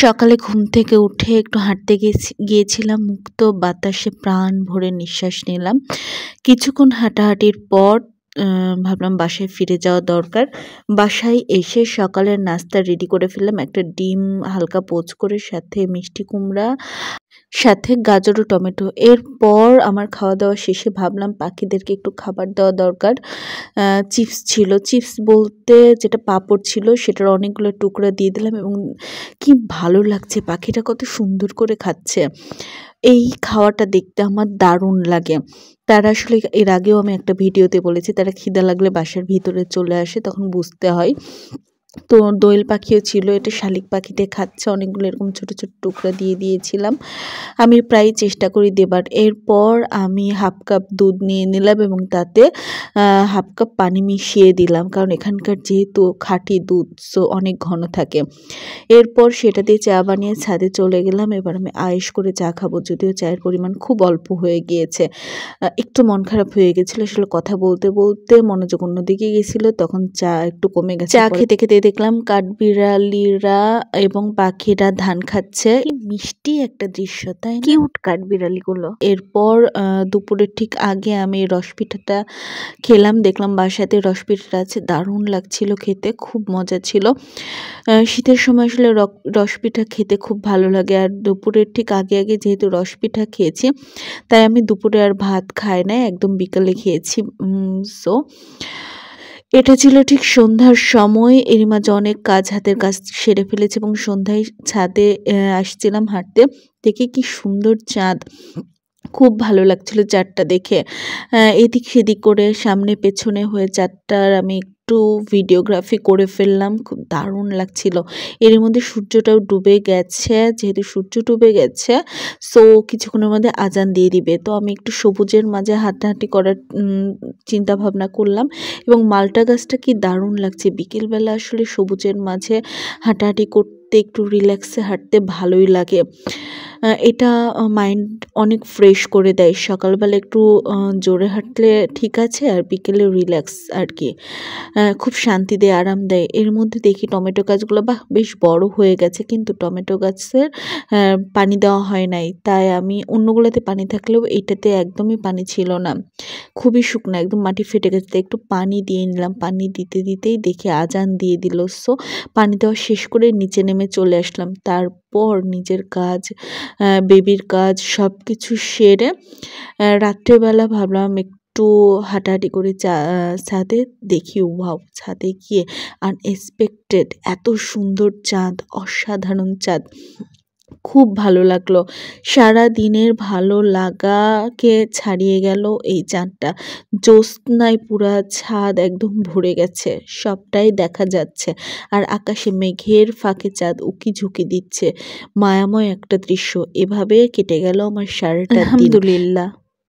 সকালে ঘুম থেকে উঠে একটু হাঁটতে গিয়েছিলাম, মুক্ত বাতাসে প্রাণ ভরে নিঃশ্বাস নিলাম। কিছুক্ষণ হাঁটাহাঁটির পর ভাবলাম বাসায় ফিরে যাওয়া দরকার। বাসায় এসে সকালের নাস্তা রেডি করে ফেললাম। একটা ডিম হালকা পোচ করে, সাথে মিষ্টি কুমড়া, সাথে গাজর ও টমেটো। এরপর আমার খাওয়া দাওয়া শেষে ভাবলাম পাখিদেরকে একটু খাবার দেওয়া দরকার। চিপস ছিল, চিপস বলতে যেটা পাঁপড় ছিল সেটার অনেকগুলো টুকরা দিয়ে দিলাম, এবং কি ভালো লাগছে, পাখিটা কত সুন্দর করে খাচ্ছে। এই খাওয়াটা দেখতে আমার দারুণ লাগে। তারা আসলে, এর আগেও আমি একটা ভিডিওতে বলেছি, তারা খিদা লাগলে বাসার ভিতরে চলে আসে, তখন বুঝতে হয়। তো দোয়েল পাখিও ছিল, এটা শালিক পাখিতে খাচ্ছে। অনেকগুলো এরকম ছোট ছোট টুকরা দিয়ে দিয়েছিলাম। আমি প্রায় চেষ্টা করি দেবার। এরপর আমি হাফ কাপ দুধ নিয়ে নিলাম এবং তাতে হাফ কাপ পানি মিশিয়ে দিলাম, কারণ এখানকার যেহেতু খাঁটি দুধ, সো অনেক ঘন থাকে। এরপর সেটা দিয়ে চা বানিয়ে ছাদে চলে গেলাম। এবার আমি আয়েশ করে চা খাবো, যদিও চায়ের পরিমাণ খুব অল্প হয়ে গিয়েছে। একটু মন খারাপ হয়ে গেছিলো, আসলে কথা বলতে বলতে মনোযোগ অন্যদিকে গেছিলো, তখন চা একটু কমে গেছে। চা খেতে খেতে দেখলাম কাঠবিড়ালিরা এবং পাখিরা ধান খাচ্ছে। মিষ্টি একটা দৃশ্য, তাই কিউট কাঠবিড়ালিগুলো। এরপর দুপুরের ঠিক আগে আমি রসপিঠাটা খেলাম। দেখলাম বাসাতে রসপিঠাটা আছে, দারুণ লাগছিল খেতে, খুব মজা ছিল। শীতের সময় আসলে রসপিঠা খেতে খুব ভালো লাগে। আর দুপুরের ঠিক আগে আগে যেহেতু রসপিঠা খেয়েছি, তাই আমি দুপুরে আর ভাত খাই নাই, একদম বিকালে খেয়েছি। সো এটা ছিল ঠিক সন্ধ্যার সময়। এর মাঝে অনেক কাজ, হাতের কাজ সেরে ফেলেছি এবং সন্ধ্যায় ছাদে আসছিলাম হাঁটতে। দেখে কি সুন্দর চাঁদ, খুব ভালো লাগছিল চাঁদটা দেখে। এদিক সেদিক করে সামনে পেছনে হয়ে চাঁদটার আমি একটু ভিডিওগ্রাফি করে ফেললাম, খুব দারুণ লাগছিল। এর মধ্যে সূর্যটাও ডুবে গেছে। যেহেতু সূর্য ডুবে গেছে, সো কিছুক্ষণের মধ্যে আজান দিয়ে দিবে। তো আমি একটু সবুজের মাঝে হাঁটাহাঁটি করার চিন্তা ভাবনা করলাম, এবং মালটা গাছটা কি দারুণ লাগছে। বিকেলবেলা আসলে সবুজের মাঝে হাঁটাহাঁটি করতে, একটু রিল্যাক্সে হাঁটতে ভালোই লাগে। এটা মাইন্ড অনেক ফ্রেশ করে দেয়। সকালবেলা একটু জোরে হাঁটলে ঠিক আছে, আর বিকেলে রিল্যাক্স আর কি, খুব শান্তি দেয়, আরাম দেয়। এর মধ্যে দেখি টমেটো গাছগুলো বেশ বড় হয়ে গেছে, কিন্তু টমেটো গাছের পানি দেওয়া হয় নাই। তাই আমি অন্যগুলোতে পানি থাকলেও এইটাতে একদমই পানি ছিল না, খুবই শুকনো, একদম মাটি ফেটে গেছে। একটু পানি দিয়ে নিলাম, পানি দিতে দিতেই দেখি আজান দিয়ে দিল। সো পানি দেওয়া শেষ করে নিচে নেমে চলে আসলাম। তারপর নিজের কাজ, বেবির কাজ সব কিছু সেরে রাত্রেবেলা ভাবলাম একটু হাঁটাহাঁটি করে ছাদে দেখি। ওয়াও, ছাদে গিয়ে আনএক্সপেক্টেড এত সুন্দর চাঁদ, অসাধারণ চাঁদ, খুব ভালো লাগলো। সারা দিনের ভালো লাগাকে ছাড়িয়ে গেল এই চাঁদটা। জ্যোৎস্নায় পুরা ছাদ একদম ভরে গেছে, সবটাই দেখা যাচ্ছে। আর আকাশে মেঘের ফাঁকে চাঁদ উকি ঝুঁকি দিচ্ছে, মায়াময় একটা দৃশ্য। এভাবে কেটে গেল আমার সারাটা দিন। আলহামদুলিল্লাহ।